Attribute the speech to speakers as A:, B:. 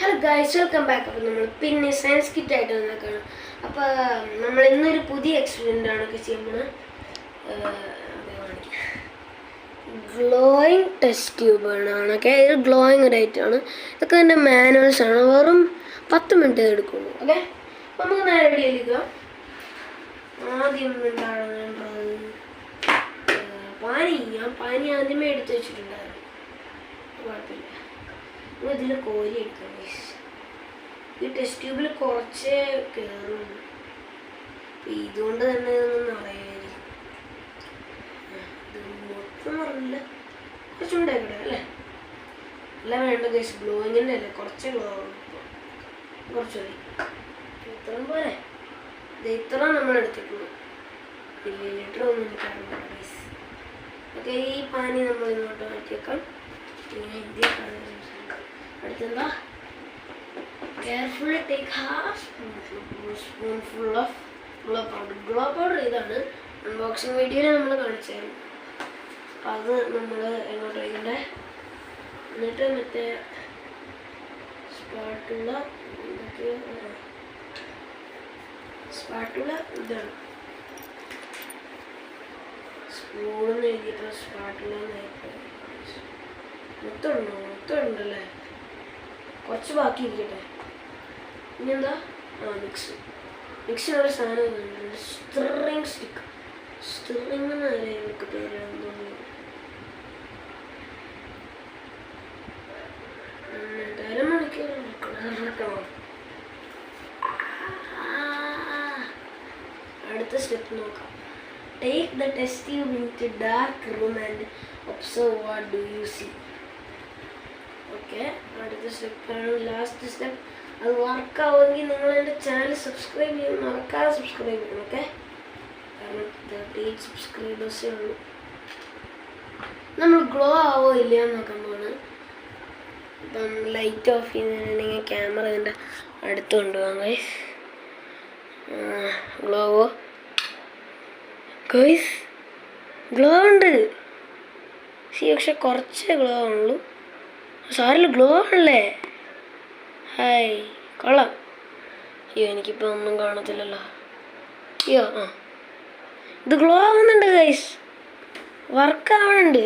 A: Hello guys, welcome back. അപ്പോൾ നമ്മൾ പിന്നെ സയൻസ് കിറ്റ് ആയിട്ട് വന്നേക്കാണ്. അപ്പോൾ നമ്മൾ ഇന്നൊരു പുതിയ എക്സ്പെരിമെൻ്റ് ആണ് ചെയ്യാൻ പോകുന്നത്. ഗ്ലോയിങ് ടെസ്റ്റ് ട്യൂബാണ്. ഓക്കെ, ഇത് ഗ്ലോയിങ് റേറ്റാണ്. ഇതൊക്കെ എൻ്റെ മാനുവൽസ് ആണ്. വെറും 10 മിനിറ്റ് എടുക്കുള്ളൂ. ഓക്കെ, അപ്പോൾ നമുക്ക് നേരെ റെഡിയായിരിക്കുക. ആദ്യം എന്താണ് വേണ്ടത്? പാനി ആദ്യമേ എടുത്ത് വെച്ചിട്ടുണ്ടായിരുന്നു. കുഴപ്പമില്ല, ഇതിൽ കോരി എടുക്കാം. ഈ ടെസ്റ്റ് ട്യൂബിൽ കുറച്ചേ കയറുള്ളൂ. ഇതുകൊണ്ട് തന്നെ ഒന്നും അറിയായിരിക്കും. ഇത് മൊത്തം അറിയില്ല, കുറച്ചും കൂടെ ഇവിടെ അല്ലേ? എല്ലാം വേണ്ട കേസ്. ഗ്ലോയിങ്ങിൻ്റെ അല്ലേ, കുറച്ചേ ഗ്ലോ ആവുള്ളൂ. കുറച്ച് മതി, ഇത്രയും പോലെ. ഇത്ര നമ്മൾ എടുത്തിട്ടുള്ളൂ. ലിറ്റർ ഒന്നും എനിക്കറിയില്ല കേസ്. ഓക്കെ, ഈ പാനി നമ്മൾ ഇങ്ങോട്ട് മാറ്റിയേക്കാം. അടുത്തെന്താ? Carefully take half spoonful of glow powder. Glow powder ഇതാണ് അൺബോക്സിങ് വീഡിയോയിൽ നമ്മൾ കാണിച്ചായിരുന്നു. അപ്പം അത് നമ്മൾ എങ്ങോട്ട് വയ്ക്കണ്ടേ? എന്നിട്ട് മറ്റേ സ്പാട്ടുള്ള ഇതാണ്. സ്പൂണെന്ന് എഴുതിയിട്ട് സ്പാട്ടുള്ള മൊത്തം ഉണ്ടല്ലേ? കുറച്ച് ബാക്കി ഇരിക്കട്ടെ. ഇനിയെന്താ? മിക്സിനൊരു സാധനം സ്റ്റിറിങ് സ്റ്റിക്ക്. സ്റ്റിറിങ് എന്നല്ലേ എനിക്ക് പേരാണെന്ന് തോന്നുന്നു. അരമണിക്കൂർ നടക്കണം. അടുത്ത സ്റ്റെപ്പ് നോക്കാം. Take the test tube into dark room and observe what do you see. Okay, അടുത്ത സ്റ്റെപ്പാണ് ലാസ്റ്റ് സ്റ്റെപ്പ്. അത് വർക്കാവുമെങ്കിൽ നിങ്ങൾ എൻ്റെ ചാനൽ സബ്സ്ക്രൈബ് ചെയ്യണം. മറക്കാതെ സബ്സ്ക്രൈബ് ചെയ്യണം. ഓക്കെ, കാരണം 38 സബ്സ്ക്രൈബേഴ്സേ ഉള്ളൂ. നമ്മൾ ഗ്ലോ ആവോ ഇല്ലയെന്ന് നോക്കാൻ പോവാണ്. ഇപ്പം ലൈറ്റ് ഓഫ് ചെയ്യുന്നതിനുണ്ടെങ്കിൽ ക്യാമറ ഇതിൻ്റെ അടുത്ത് കൊണ്ടുപോകാം ഗൈസ്. ഗ്ലോ ആവോ ഗൈസ്? ഗ്ലോ ഉണ്ട്, പക്ഷെ കുറച്ചേ ഗ്ലോ ആണുള്ളൂ. സാറിൽ ഗ്ലോ ആണല്ലേ? ഹായ്, കൊള്ളാം. അയ്യോ, എനിക്കിപ്പോൾ ഒന്നും കാണത്തില്ലല്ലോ. അയ്യോ, ഇത് ഗ്ലോ ആവുന്നുണ്ട് ഗൈസ്, വർക്കാവുന്നുണ്ട്.